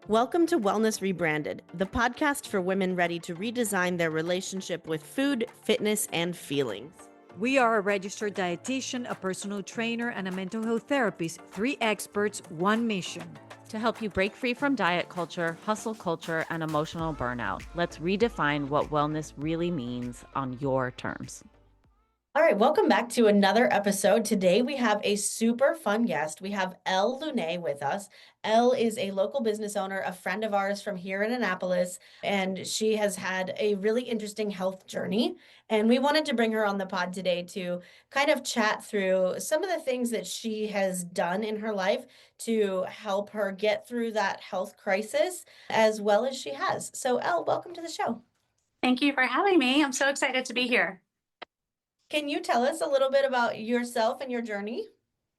Welcome to Wellness Rebranded, the podcast for women ready to redesign their relationship with food, fitness, and feelings. We are a registered dietitian, a personal trainer, and a mental health therapist. 3 experts, 1 mission. To help you break free from diet culture, hustle culture, and emotional burnout, let's redefine what wellness really means on your terms. All right, welcome back to another episode. Today we have a super fun guest. We have Ellen Lunay with us. Elle is a local business owner, a friend of ours from here in Annapolis, and she has had a really interesting health journey. And we wanted to bring her on the pod today to kind of chat through some of the things that she has done in her life to help her get through that health crisis as well as she has. So Elle, welcome to the show. Thank you for having me. I'm so excited to be here. Can you tell us a little bit about yourself and your journey?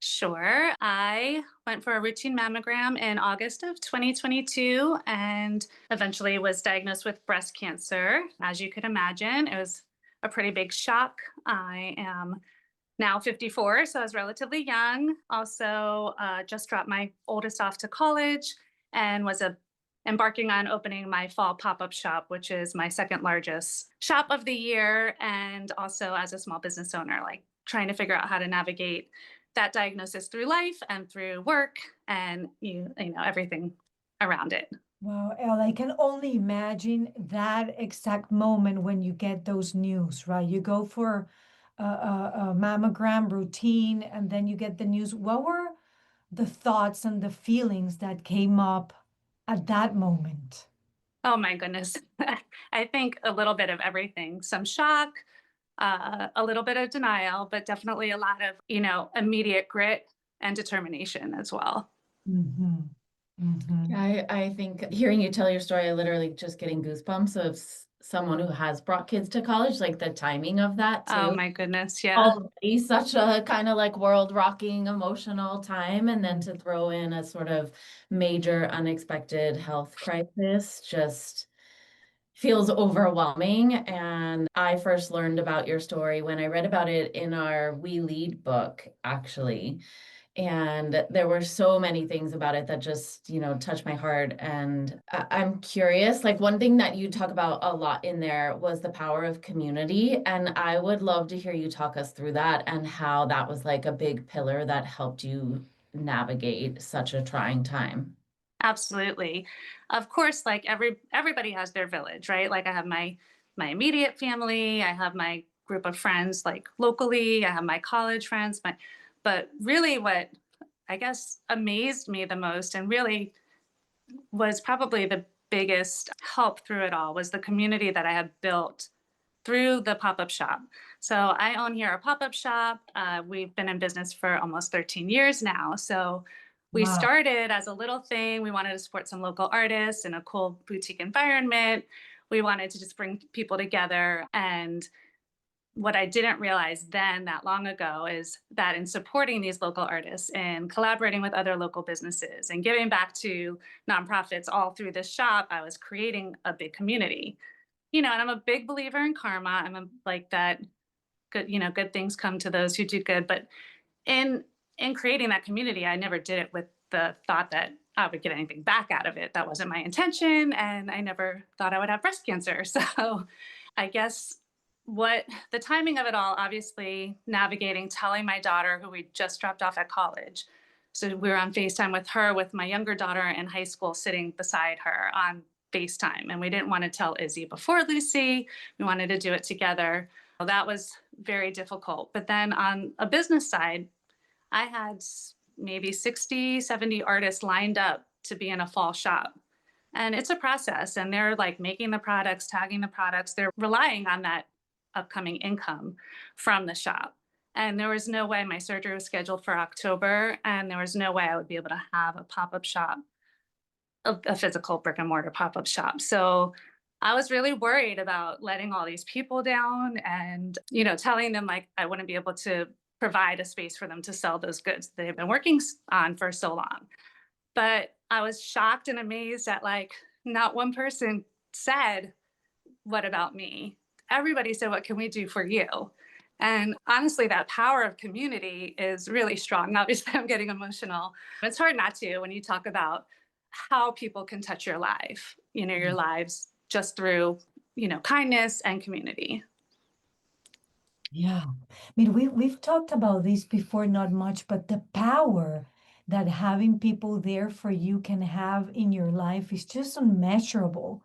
Sure. I went for a routine mammogram in August of 2022 and eventually was diagnosed with breast cancer. As you could imagine, it was a pretty big shock. I am now 54, so I was relatively young. Also, just dropped my oldest off to college and was embarking on opening my fall pop-up shop, which is my second largest shop of the year. And also as a small business owner, like trying to figure out how to navigate that diagnosis through life and through work and everything around it. Wow, Elle, I can only imagine that exact moment when you get those news, right? You go for a mammogram routine and then you get the news. What were the thoughts and the feelings that came up at that moment? Oh my goodness. I think a little bit of everything, some shock, a little bit of denial, but definitely a lot of, immediate grit and determination as well. Mm-hmm. Mm-hmm. I think hearing you tell your story, I literally just getting goosebumps of someone who has brought kids to college, like the timing of that too. Oh my goodness. Yeah. Already such a kind of like world rocking emotional time. And then to throw in a sort of major unexpected health crisis just feels overwhelming. And I first learned about your story when I read about it in our We Lead book, actually. And there were so many things about it that just, touched my heart. And I'm curious, like one thing that you talk about a lot in there was the power of community. And I would love to hear you talk us through that and how that was like a big pillar that helped you navigate such a trying time. Absolutely. Of course, like everybody has their village, right? Like I have my immediate family, I have my group of friends like locally, I have my college friends, but really what I guess amazed me the most and really was probably the biggest help through it all was the community that I had built through the pop-up shop. So I own here a pop-up shop. We've been in business for almost 13 years now. So we Wow. started as a little thing. We wanted to support some local artists in a cool boutique environment. We wanted to just bring people together. And what I didn't realize then that long ago is that in supporting these local artists and collaborating with other local businesses and giving back to nonprofits all through this shop, I was creating a big community. And I'm a big believer in karma. Like that good things come to those who do good. But in creating that community, I never did it with the thought that I would get anything back out of it. That wasn't my intention. And I never thought I would have breast cancer. So I guess what the timing of it all, obviously navigating, telling my daughter who we just dropped off at college. So we were on FaceTime with her, with my younger daughter in high school, sitting beside her on FaceTime. And we didn't want to tell Izzy before Lucy. We wanted to do it together. Well, that was very difficult. But then on a business side, I had maybe 60, 70 artists lined up to be in a fall shop. And it's a process. And they're like making the products, tagging the products. They're relying on that upcoming income from the shop. And there was no way my surgery was scheduled for October. And there was no way I would be able to have a pop-up shop, a physical brick and mortar pop-up shop. So I was really worried about letting all these people down and, telling them like I wouldn't be able to provide a space for them to sell those goods they've been working on for so long. But I was shocked and amazed that like not one person said, "What about me?" Everybody said, "What can we do for you?" And honestly, that power of community is really strong. Obviously, I'm getting emotional. It's hard not to when you talk about how people can touch your life, your lives just through, kindness and community. Yeah. I mean, we've talked about this before, not much, but the power that having people there for you can have in your life is just unmeasurable.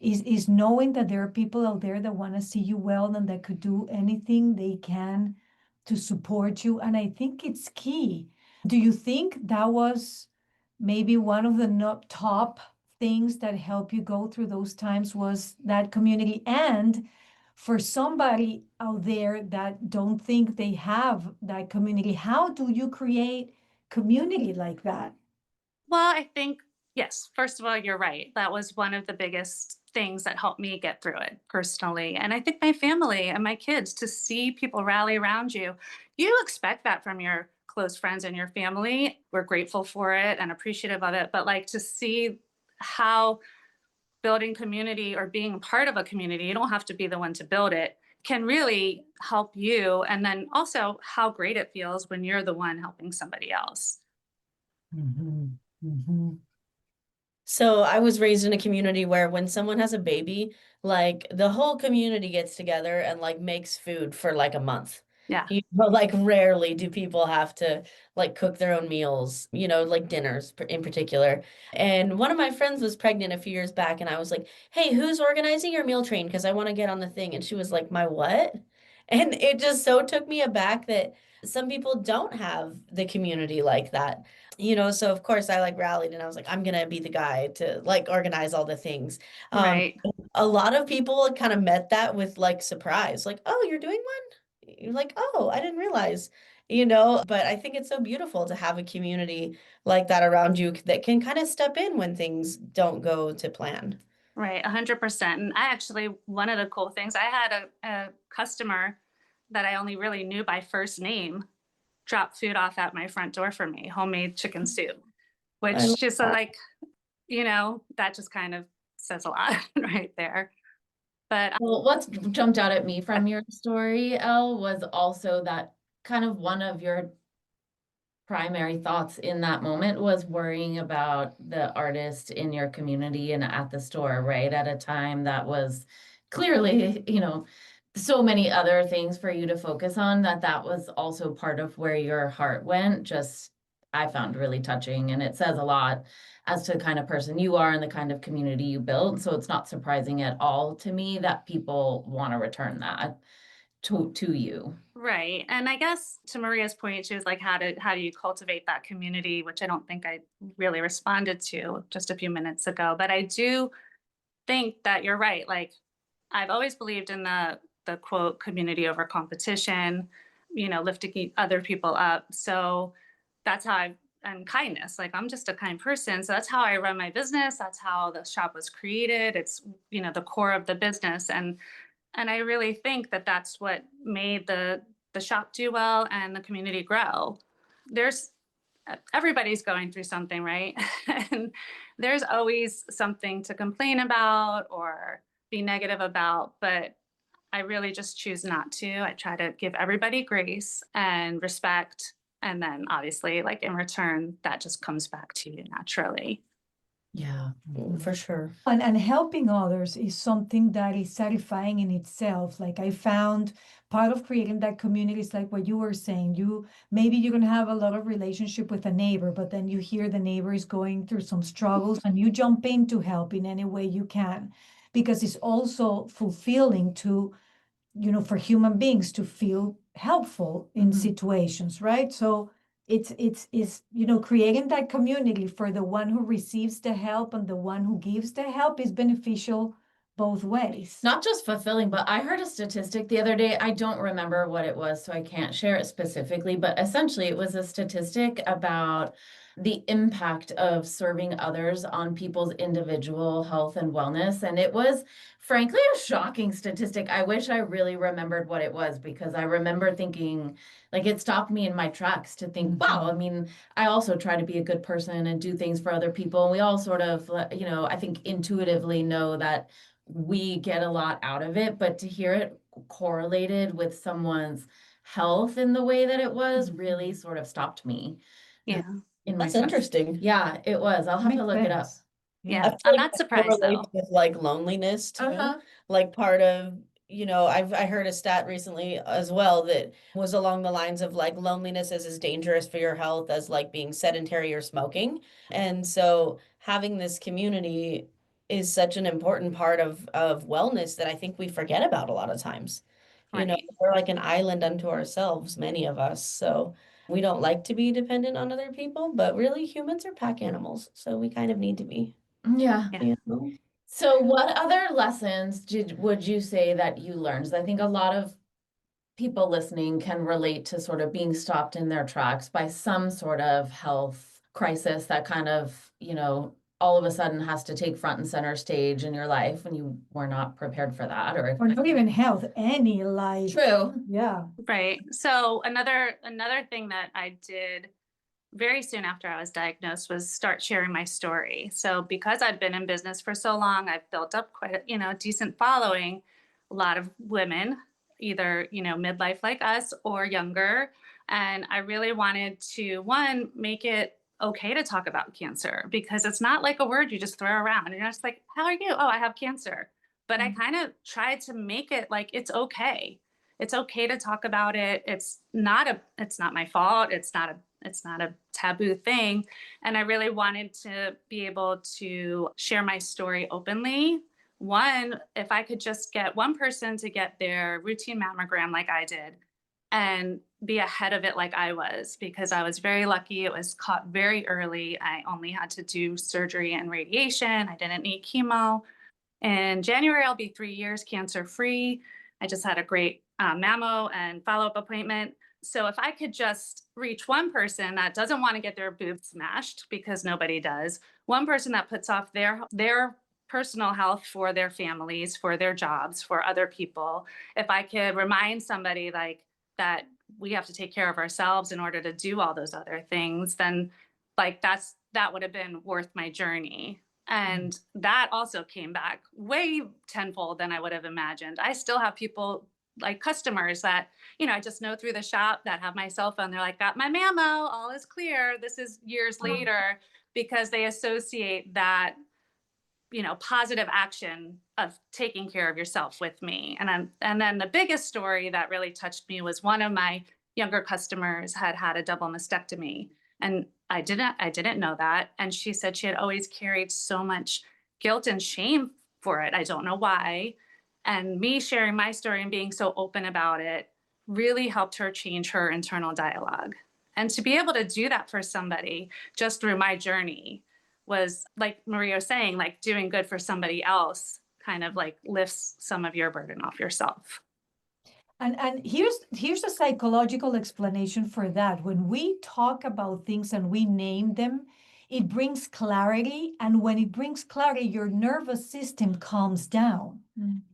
Is knowing that there are people out there that want to see you well and that could do anything they can to support you. And I think it's key. Do you think that was maybe one of the top things that help you go through those times was that community? And for somebody out there that don't think they have that community, how do you create community like that? Well, I think, yes, first of all, you're right. That was one of the biggest things that helped me get through it personally. And I think my family and my kids, to see people rally around you, you expect that from your close friends and your family. We're grateful for it and appreciative of it. But like to see how building community or being part of a community, you don't have to be the one to build it, can really help you. And then also how great it feels when you're the one helping somebody else. Mm-hmm. Mm-hmm. So I was raised in a community where when someone has a baby, like the whole community gets together and like makes food for like a month. Yeah. Like rarely do people have to like cook their own meals, like dinners in particular. And one of my friends was pregnant a few years back, and I was like, "Hey, who's organizing your meal train? Because I want to get on the thing." And she was like, "My what?" And it just so took me aback that some people don't have the community like that. So of course I like rallied and I was like, I'm gonna be the guy to like organize all the things. Um, Right. a lot of people kind of met that with like surprise, like, oh, you're doing one? You're like, oh, I didn't realize, but I think it's so beautiful to have a community like that around you that can kind of step in when things don't go to plan. Right, 100%. And I actually, one of the cool things, I had a customer that I only really knew by first name drop food off at my front door for me, homemade chicken soup, I love which just that. like, that just kind of says a lot right there. But Well, what's jumped out at me from your story, Elle, was also that kind of one of your primary thoughts in that moment was worrying about the artist in your community and at the store, right? At a time that was clearly, so many other things for you to focus on, that was also part of where your heart went. Just, I found really touching, and it says a lot as to the kind of person you are and the kind of community you built. So it's not surprising at all to me that people want to return that to you. right. And I guess to Maria's point, she was like, how do you cultivate that community, which I don't think I really responded to just a few minutes ago. But I do think that you're right. Like I've always believed in the quote community over competition, lifting other people up. So that's how and kindness. Like I'm just a kind person. So that's how I run my business. That's how the shop was created. It's, the core of the business. And I really think that that's what made the shop do well and the community grow. There's everybody's going through something, right? And there's always something to complain about or be negative about, but I really just choose not to. I try to give everybody grace and respect. And then obviously, like in return, that just comes back to you naturally. Yeah. For sure. And helping others is something that is satisfying in itself. Like I found part of creating that community is like what you were saying. Maybe you're gonna have a lot of relationship with a neighbor, but then you hear the neighbor is going through some struggles and you jump in to help in any way you can. Because it's also fulfilling to, for human beings to feel helpful in situations, right? So it's creating that community for the one who receives the help and the one who gives the help is beneficial both ways. Not just fulfilling, but I heard a statistic the other day. I don't remember what it was, so I can't share it specifically, but essentially it was a statistic about the impact of serving others on people's individual health and wellness. And it was frankly a shocking statistic. I wish I really remembered what it was, because I remember thinking, like, it stopped me in my tracks to think, wow, I mean, I also try to be a good person and do things for other people. And we all sort of, I think intuitively know that we get a lot out of it, but to hear it correlated with someone's health in the way that it was really sort of stopped me. Yeah. in my That's chest. interesting. Yeah, it was. I'll have to Makes look it up. sense. I Yeah, feel I'm like not that surprised correlates though. with like loneliness too. Uh-huh. Like part of, I heard a stat recently as well that was along the lines of like loneliness is as dangerous for your health as like being sedentary or smoking. And so having this community is such an important part of wellness that I think we forget about a lot of times. Right. We're like an island unto ourselves, many of us. So we don't like to be dependent on other people, but really humans are pack animals, so we kind of need to be, Yeah. Yeah. you know? So what other lessons would you say that you learned? 'Cause I think a lot of people listening can relate to sort of being stopped in their tracks by some sort of health crisis that kind of, all of a sudden has to take front and center stage in your life when you were not prepared for that Or not even health, any life. True. Yeah. Right. So another thing that I did very soon after I was diagnosed was start sharing my story. So because I've been in business for so long, I've built up quite a, decent following. A lot of women, either, midlife like us or younger. And I really wanted to, one, make it okay to talk about cancer because it's not like a word you just throw around. And you're just like, how are you? Oh, I have cancer. But I kind of tried to make it like it's okay. It's okay to talk about it. It's not my fault. It's not a taboo thing. And I really wanted to be able to share my story openly. One, if I could just get one person to get their routine mammogram like I did and be ahead of it like I was, because I was very lucky. It was caught very early. I only had to do surgery and radiation. I didn't need chemo. In January, I'll be 3 years cancer free. I just had a great mammo and follow up appointment. So if I could just reach one person that doesn't want to get their boobs smashed because nobody does, one person that puts off their personal health for their families, for their jobs, for other people, if I could remind somebody like that we have to take care of ourselves in order to do all those other things, then like that would have been worth my journey. And that also came back way tenfold than I would have imagined. I still have people like customers that, I just know through the shop that have my cell phone. They're like, got my mammo, all is clear. This is years later because they associate that, positive action of taking care of yourself with me. And then the biggest story that really touched me was one of my younger customers had a double mastectomy. And I didn't know that. And she said she had always carried so much guilt and shame for it. I don't know why. And me sharing my story and being so open about it really helped her change her internal dialogue. And to be able to do that for somebody just through my journey was, like Maria was saying, like doing good for somebody else kind of like lifts some of your burden off yourself. And here's a psychological explanation for that. When we talk about things and we name them, it brings clarity. And when it brings clarity, your nervous system calms down.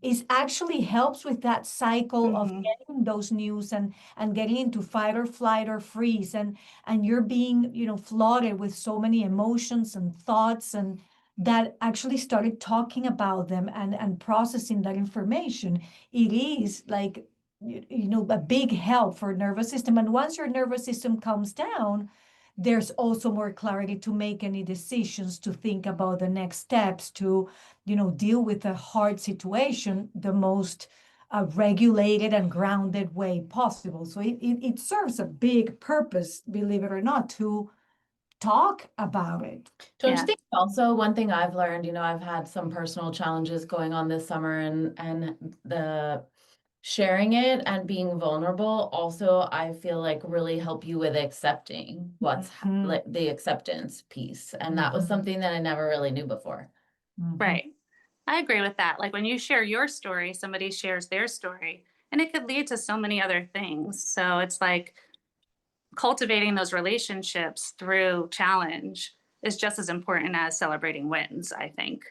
It actually helps with that cycle of getting those news and getting into fight or flight or freeze. And you're being, flooded with so many emotions and thoughts, and that actually started talking about them and processing that information. It is like, a big help for nervous system. And once your nervous system calms down, there's also more clarity to make any decisions, to think about the next steps, to, deal with a hard situation the most regulated and grounded way possible. So it serves a big purpose, believe it or not, to talk about it. Don't Yeah. you think also one thing I've learned, I've had some personal challenges going on this summer, and the sharing it and being vulnerable also, I feel like really help you with accepting like the acceptance piece. And that was something that I never really knew before. Right. I agree with that. Like when you share your story, somebody shares their story, and it could lead to so many other things. So it's like cultivating those relationships through challenge is just as important as celebrating wins, I think.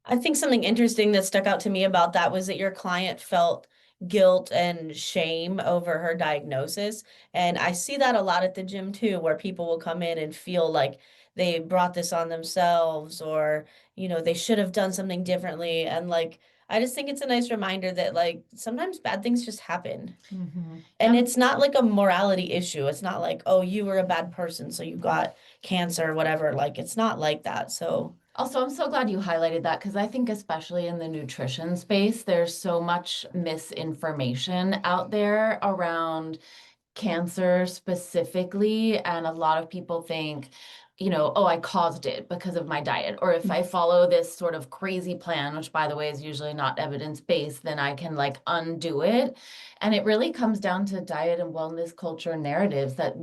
I think something interesting that stuck out to me about that was that your client felt guilt and shame over her diagnosis. And I see that a lot at the gym too, where people will come in and feel like they brought this on themselves, or, they should have done something differently. And like, I just think it's a nice reminder that like sometimes bad things just happen. Mhm. And Yep. it's not like a morality issue. It's not like, oh, you were a bad person, so you got cancer or whatever. Like it's not like that. So Also, I'm so glad you highlighted that because I think, especially in the nutrition space, there's so much misinformation out there around cancer specifically. And a lot of people think, oh, I caused it because of my diet. Or if I follow this sort of crazy plan, which by the way is usually not evidence-based, then I can like undo it. And it really comes down to diet and wellness culture narratives that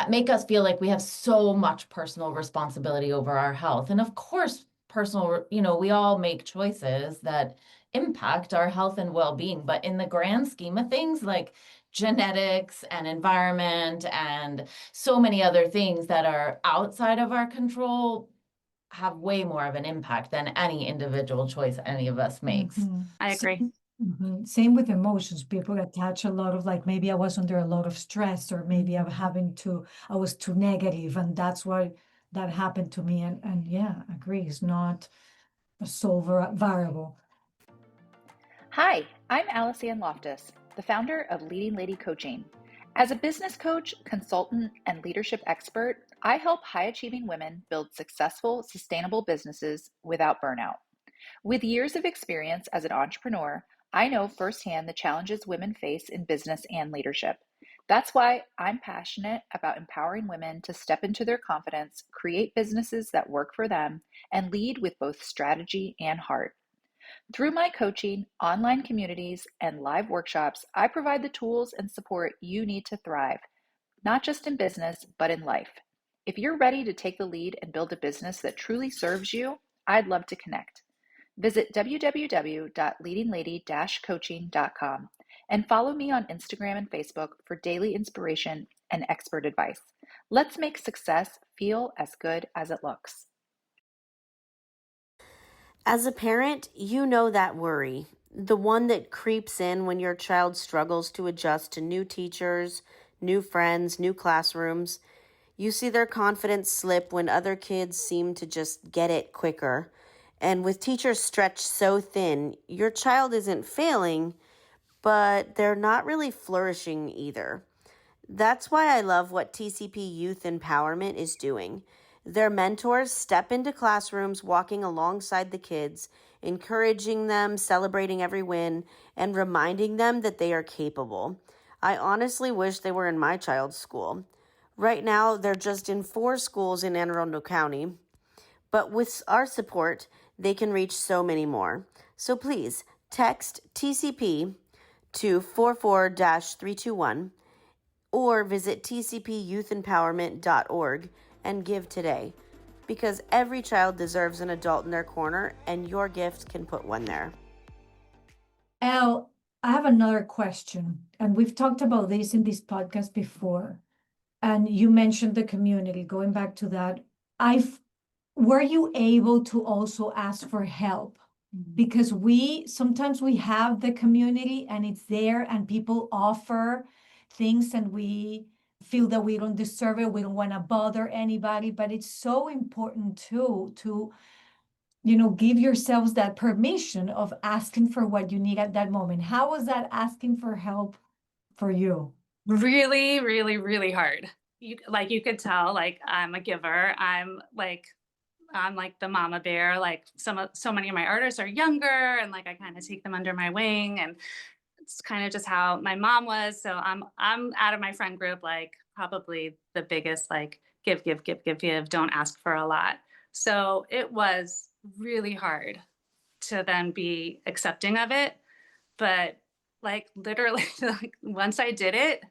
make us feel like we have so much personal responsibility over our health. And of course, we all make choices that impact our health and well-being. But in the grand scheme of things, like genetics and environment and so many other things that are outside of our control have way more of an impact than any individual choice any of us makes. Mhm. I agree. Same with emotions. People attach a lot of like maybe I was under a lot of stress, or maybe I was too negative, and that's why that happened to me. And yeah, agree, it's not a sole variable. Hi, I'm Alice-Ann Loftus, the founder of Leading Lady Coaching. As a business coach, consultant, and leadership expert, I help high-achieving women build successful, sustainable businesses without burnout. With years of experience as an entrepreneur, I know firsthand the challenges women face in business and leadership. That's why I'm passionate about empowering women to step into their confidence, create businesses that work for them, and lead with both strategy and heart. Through my coaching, online communities, and live workshops, I provide the tools and support you need to thrive, not just in business, but in life. If you're ready to take the lead and build a business that truly serves you, I'd love to connect. Visit www.leadinglady-coaching.com and follow me on Instagram and Facebook for daily inspiration and expert advice. Let's make success feel as good as it looks. as a parent, you know that worry, the one that creeps in when your child struggles to adjust to new teachers, new friends, new classrooms. You see their confidence slip when other kids seem to just get it quicker. And with teachers stretched so thin, your child isn't failing, but they're not really flourishing either. That's why I love what TCP Youth Empowerment is doing. Their mentors step into classrooms walking alongside the kids, encouraging them, celebrating every win, and reminding them that they are capable. I honestly wish they were in my child's school. Right now, they're just in 4 schools in Anne Arundel County, but with our support, they can reach so many more. So please text TCP to 44-321 or visit tcpyouthempowerment.org and give today, because every child deserves an adult in their corner, and your gift can put one there. Elle, I have another question, and we've talked about this in this podcast before, and you mentioned the community. Going back to that, were you able to also ask for help? Because sometimes we have the community and it's there and people offer things and we feel that we don't deserve it. We don't want to bother anybody, but it's so important too to give yourselves that permission of asking for what you need at that moment. How was that asking for help for you? Really, really, really hard. You could tell, like, I'm a giver. I'm like the mama bear. Like so many of my artists are younger, and like I kind of take them under my wing, and it's kind of just how my mom was. So I'm out of my friend group, like probably the biggest, like give, give, give, give, give. Don't ask for a lot. So it was really hard to then be accepting of it, but like literally, like once I did it,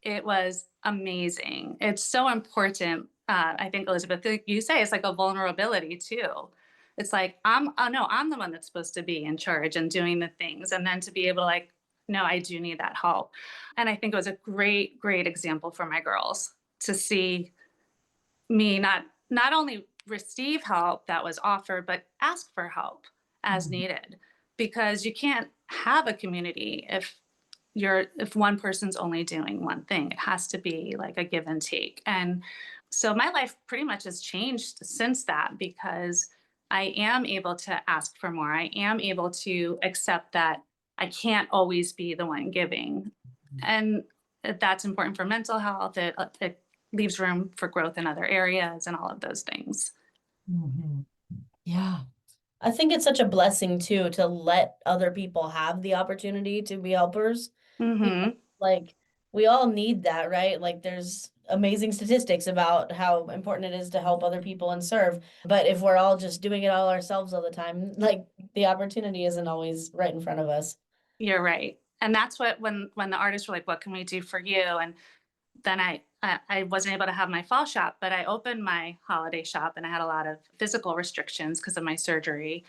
it was amazing. It's so important. I think, Elizabeth, like you say, it's like a vulnerability too. It's like, oh no, I'm the one that's supposed to be in charge and doing the things. And then to be able to like, no, I do need that help. And I think it was a great, great example for my girls to see me not only receive help that was offered, but ask for help as needed. Because you can't have a community if one person's only doing one thing. It has to be like a give and take. And so my life pretty much has changed since that, because I am able to ask for more. I am able to accept that I can't always be the one giving. And that's important for mental health. It leaves room for growth in other areas and all of those things. Mhm. Yeah. I think it's such a blessing too to let other people have the opportunity to be helpers. You know, Hmm. like we all need that, right? Like there's amazing statistics about how important it is to help other people and serve. But if we're all just doing it all ourselves all the time, like the opportunity isn't always right in front of us. You're right. And that's what when the artists were like, "What can we do for you?" And then I wasn't able to have my fall shop, but I opened my holiday shop, and I had a lot of physical restrictions because of my surgery.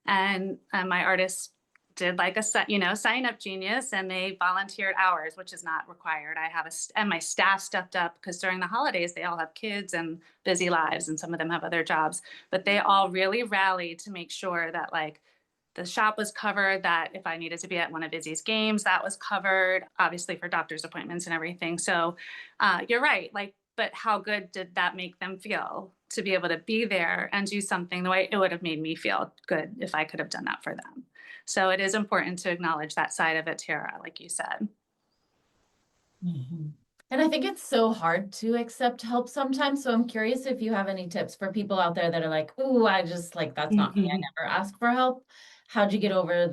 And my artists did like a sign up genius, and they volunteered hours, which is not required. I have and my staff stepped up because during the holidays they all have kids and busy lives, and some of them have other jobs, but they all really rallied to make sure that like the shop was covered, that if I needed to be at one of Izzy's games, that was covered, obviously for doctor's appointments and everything. So you're right. Like, but how good did that make them feel to be able to be there and do something the way it would have made me feel good if I could have done that for them? So it is important to acknowledge that side of it, Tara, like you said. Mhm. And I think it's so hard to accept help sometimes. So I'm curious if you have any tips for people out there that are like, "Ooh, I just like that's not me. I never ask for help." How'd you get over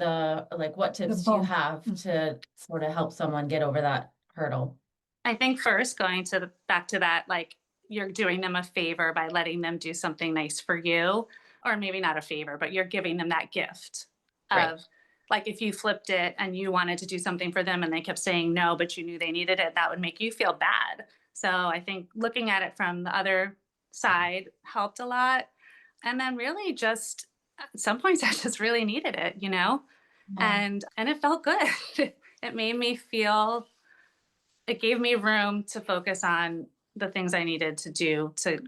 what The tips do you bump. have to sort of help someone get over that hurdle? I think first going to back to that, like you're doing them a favor by letting them do something nice for you, or maybe not a favor, but you're giving them that gift Right. of like if you flipped it and you wanted to do something for them and they kept saying no, but you knew they needed it, that would make you feel bad. So I think looking at it from the other side helped a lot. And then really just at some points I just really needed it, Yeah. and it felt good. It made me feel it gave me room to focus on the things I needed to do to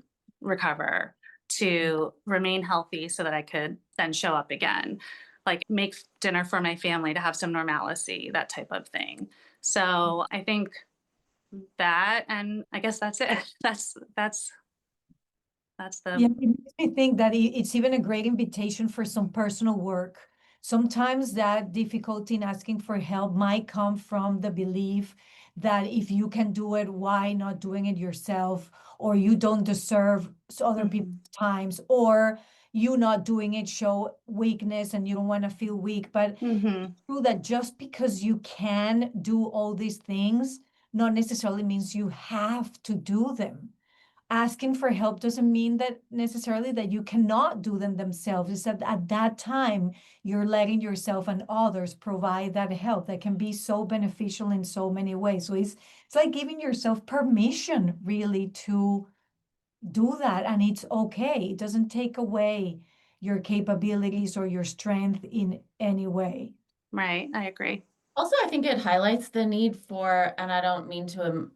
recover, to remain healthy so that I could then show up again, like make dinner for my family to have some normalcy, that type of thing. So I think that, and I guess that's it. That's Yeah, the, it makes me think that it's even a great invitation for some personal work. Sometimes that difficulty in asking for help might come from the belief that if you can do it, why not doing it yourself? Or you don't deserve other people's Mhm. times, or you not doing it show weakness and you don't want to feel weak. But Mhm. true that just because you can do all these things, not necessarily means you have to do them. Asking for help doesn't mean that necessarily that you cannot do them themselves. It's that at that time you're letting yourself and others provide that help that can be so beneficial in so many ways. So it's like giving yourself permission really to do that, and it's okay. It doesn't take away your capabilities or your strength in any way. Right. I agree. Also, I think it highlights the need for, and I don't mean to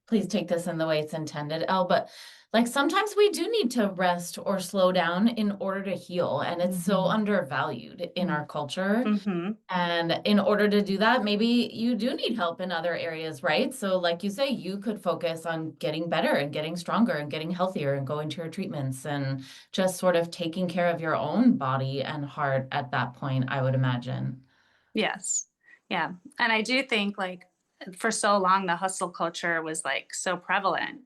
please take this in the way it's intended, Elle, but like sometimes we do need to rest or slow down in order to heal. And it's so Mhm. undervalued in our culture. Mhm. And in order to do that, maybe you do need help in other areas, right? So, like you say, you could focus on getting better and getting stronger and getting healthier and going to your treatments and just sort of taking care of your own body and heart at that point, I would imagine. Yes. Yeah. And I do think like for so long the hustle culture was like so prevalent.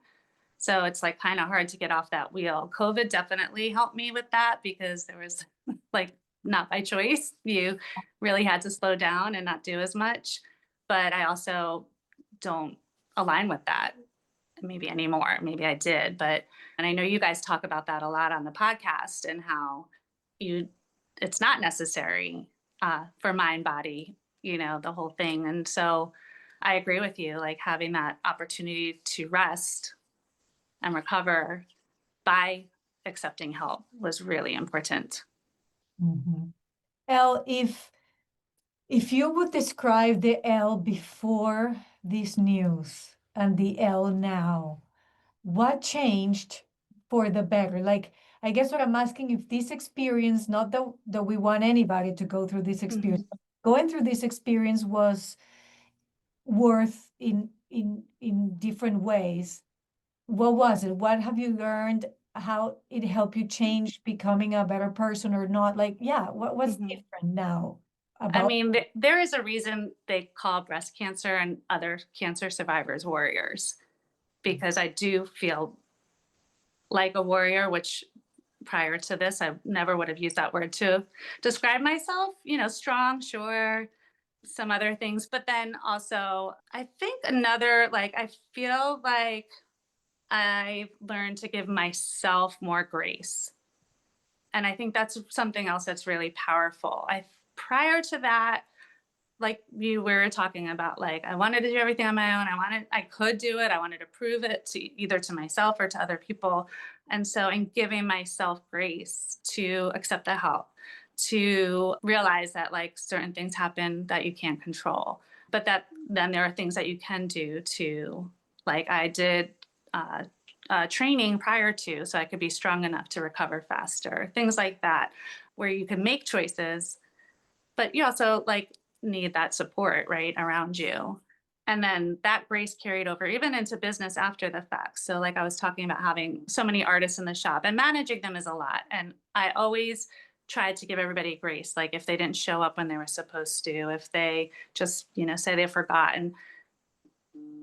So it's like kind of hard to get off that wheel. COVID definitely helped me with that because there was like not by choice. You really had to slow down and not do as much. But I also don't align with that maybe anymore. Maybe I did, but and I know you guys talk about that a lot on the podcast and how you it's not necessary for mind body, the whole thing. And so I agree with you, like having that opportunity to rest and recover by accepting help was really important. Mhm. Elle, if you would describe the Elle before this news and the Elle now, what changed for the better? Like, I guess what I'm asking, if this experience, not that we want anybody to go through this experience, Mhm. but going through this experience was worth in different ways. What was it? What have you learned how it helped you change becoming a better person or not? Like, yeah, what's Mhm. different now I about? mean, there is a reason they call breast cancer and other cancer survivors warriors, because I do feel like a warrior, which prior to this, I never would have used that word to describe myself. Strong, sure, some other things. But then also, I think I feel like I've learned to give myself more grace. And I think that's something else that's really powerful. Prior to that, like you were talking about, like I wanted to do everything on my own. I could do it. I wanted to prove it to either to myself or to other people. And so in giving myself grace to accept the help, to realize that like certain things happen that you can't control, but that then there are things that you can do to, like I did training prior to, so I could be strong enough to recover faster, things like that, where you can make choices, but you also like need that support right around you. And then that grace carried over even into business after the fact. So like I was talking about having so many artists in the shop and managing them is a lot. And I always tried to give everybody grace. Like if they didn't show up when they were supposed to, if they just, say they forgot. And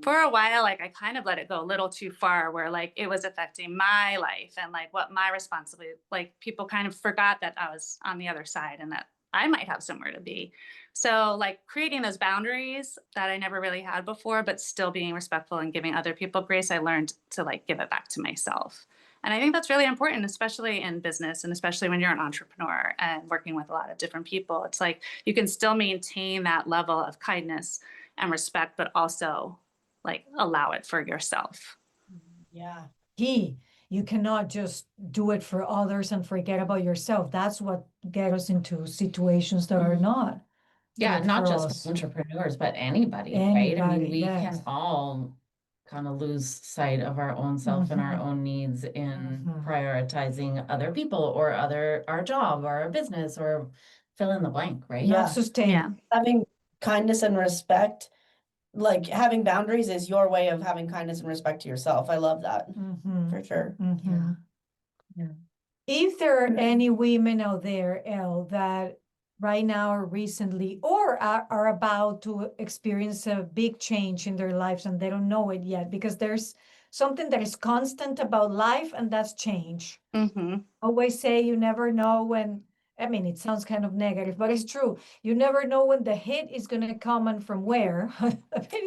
for a while, like I kind of let it go a little too far where like it was affecting my life and like what my responsibility, like people kind of forgot that I was on the other side and that I might have somewhere to be. So like creating those boundaries that I never really had before, but still being respectful and giving other people grace, I learned to like give it back to myself. And I think that's really important, especially in business and especially when you're an entrepreneur and working with a lot of different people. It's like you can still maintain that level of kindness and respect, but also like allow it for yourself. Yeah. Key. You cannot just do it for others and forget about yourself. That's what get us into situations that are not Yeah, good not for just us. entrepreneurs, but anybody, right? I mean, Anybody, we can yes. all kind of lose sight of our own self and our Mhm, own needs in mhm. prioritizing other people or our job or our business or fill in the blank, right? Not Yeah. sustainable. Yeah. Having kindness and respect, like having boundaries is your way of having kindness and respect to yourself. I love that Mhm, for sure. mhm. Yeah. If there are any women out there, Elle, that right now or recently or are about to experience a big change in their lives and they don't know it yet, because there's something that is constant about life, and that's change. Mm-hmm. Always say you never know when, I mean, it sounds kind of negative, but it's true. You never know when the hit is going to come and from where. I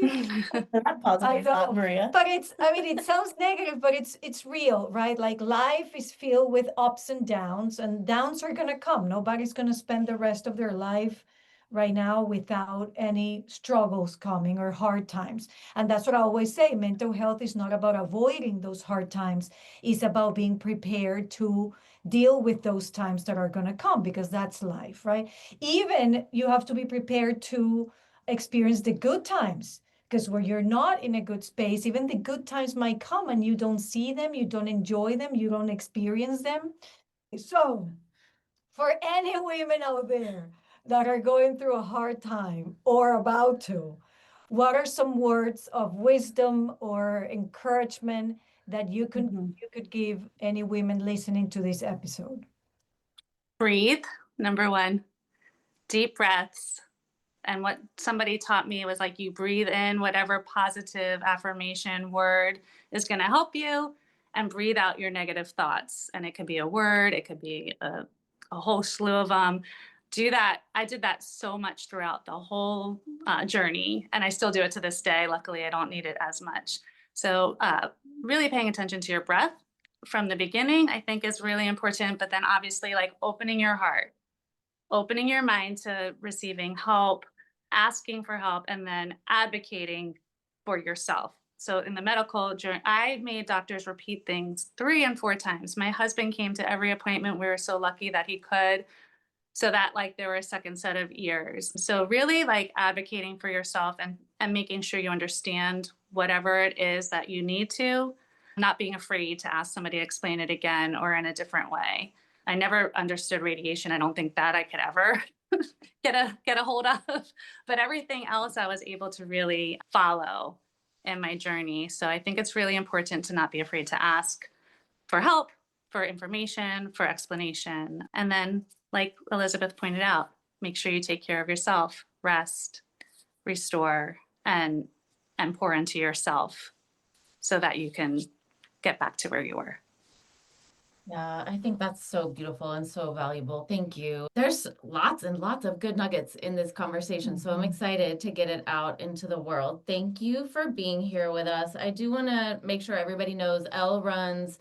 mean, Not I positive, not know, Maria. but I mean, it sounds negative, but it's real, right? Like life is filled with ups and downs are gonna come. Nobody's gonna spend the rest of their life right now without any struggles coming or hard times. And that's what I always say. Mental health is not about avoiding those hard times. It's about being prepared to deal with those times that are gonna come, because that's life, right? Even you have to be prepared to experience the good times, because where you're not in a good space, even the good times might come and you don't see them, you don't enjoy them, you don't experience them. So, for any women out there that are going through a hard time or about to, what are some words of wisdom or encouragement that Mm-hmm. you could give any women listening to this episode? Breathe, number one, deep breaths. And what somebody taught me was like you breathe in whatever positive affirmation word is going to help you and breathe out your negative thoughts. And it could be a word, it could be a whole slew of them. Do that. I did that so much throughout the whole journey. And I still do it to this day. Luckily, I don't need it as much. So, really paying attention to your breath from the beginning, I think is really important. But then obviously, like opening your mind to receiving help, asking for help, and then advocating for yourself. So in the medical journey, I made doctors repeat things 3 and 4 times. My husband came to every appointment. We were so lucky that he could, so that like there were a second set of ears. So really like advocating for yourself and making sure you understand whatever it is that you need to, not being afraid to ask somebody to explain it again or in a different way. I never understood radiation. I don't think that I could ever get a hold of, but everything else I was able to really follow in my journey. So I think it's really important to not be afraid to ask for help for information, for explanation. And then, like Elizabeth pointed out, make sure you take care of yourself, rest, restore, and pour into yourself so that you can get back to where you were. Yeah, I think that's so beautiful and so valuable. Thank you. There's lots and lots of good nuggets in this conversation, so I'm excited to get it out into the world. Thank you for being here with us. I do want to make sure everybody knows Elle runs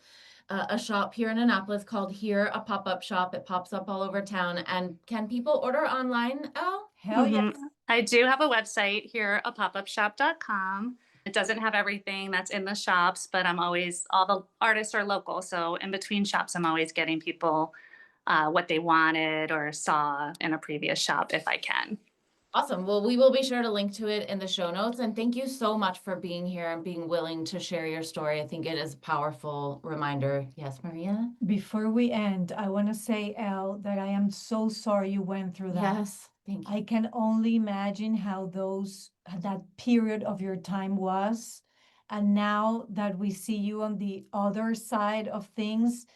a shop here in Annapolis called Here, a pop-up shop. It pops up all over town. And can people order online, Elle? Hell yeah. I do have a website here, apopupshop.com. It doesn't have everything that's in the shops, but I'm always, all the artists are local. So in between shops, I'm always getting people what they wanted or saw in a previous shop if I can. Awesome. Well, we will be sure to link to it in the show notes. And thank you so much for being here and being willing to share your story. I think it is a powerful reminder. Yes, Maria? Before we end, I want to say, Elle, that I am so sorry you went through that. Yes. Thank you. I can only imagine how that period of your time was. And now that we see you on the other side of things,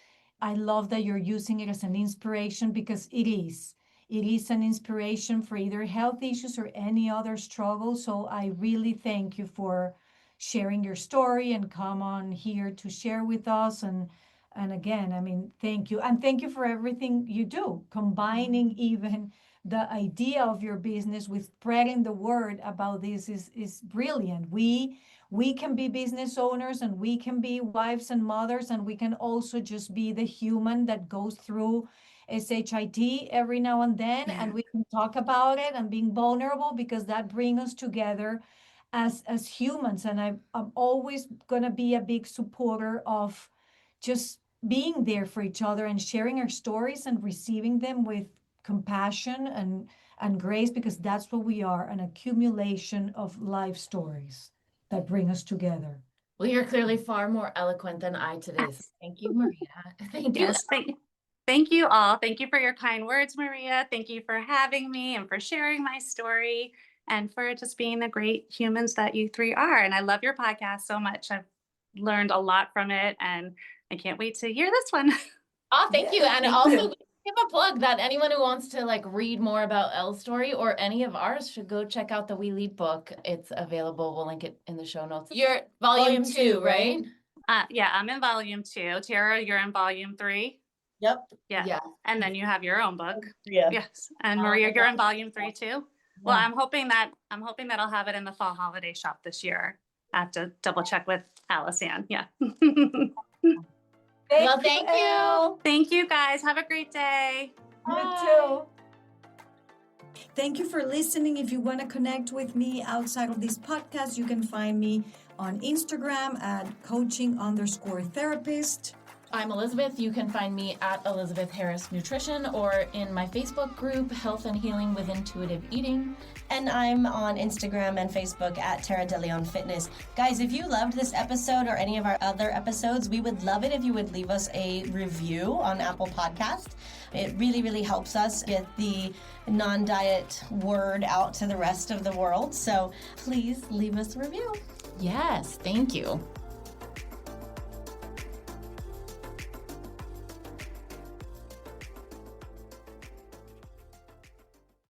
I love that you're using it as an inspiration, because it is. It is an inspiration for either health issues or any other struggle. So I really thank you for sharing your story and come on here to share with us. And again, I mean, thank you. And thank you for everything you do, combining even the idea of your business with spreading the word about this is brilliant. We can be business owners, and we can be wives and mothers, and we can also just be the human that goes through SHIT every now and then, and we can talk about it and being vulnerable, because that brings us together as humans. And I'm always gonna be a big supporter of just being there for each other and sharing our stories and receiving them with compassion and grace, because that's what we are, an accumulation of life stories that bring us together. Well, you're clearly far more eloquent than I today. So thank you, Maria. Thank you. Yes, thank you all. Thank you for your kind words, Maria. Thank you for having me and for sharing my story and for just being the great humans that you three are. And I love your podcast so much. I've learned a lot from it, and I can't wait to hear this one. Oh, thank you. And Thank also you. give a plug that anyone who wants to like read more about Elle's story or any of ours should go check out the We Lead book. It's available. We'll link it in the show notes. You're volume 2, right? Yeah, I'm in volume 2. Tara, you're in volume 3. Yep. Yeah. Yeah. And then you have your own book. Yeah. Yes. And Maria, you're in volume 3 too. Well, Yeah. I'm hoping that I'll have it in the fall holiday shop this year. I have to double check with Alice Ann. Yeah. Well, thank you. Thank you guys. Have a great day. You too. Thank you for listening. If you want to connect with me outside of this podcast, you can find me on Instagram at coaching_therapist. I'm Elizabeth. You can find me at Elizabeth Harris Nutrition or in my Facebook group, Health and Healing with Intuitive Eating. And I'm on Instagram and Facebook at Tara De Leon Fitness. Guys, if you loved this episode or any of our other episodes, we would love it if you would leave us a review on Apple Podcast. It really, really helps us get the non-diet word out to the rest of the world. So please leave us a review. Yes, thank you.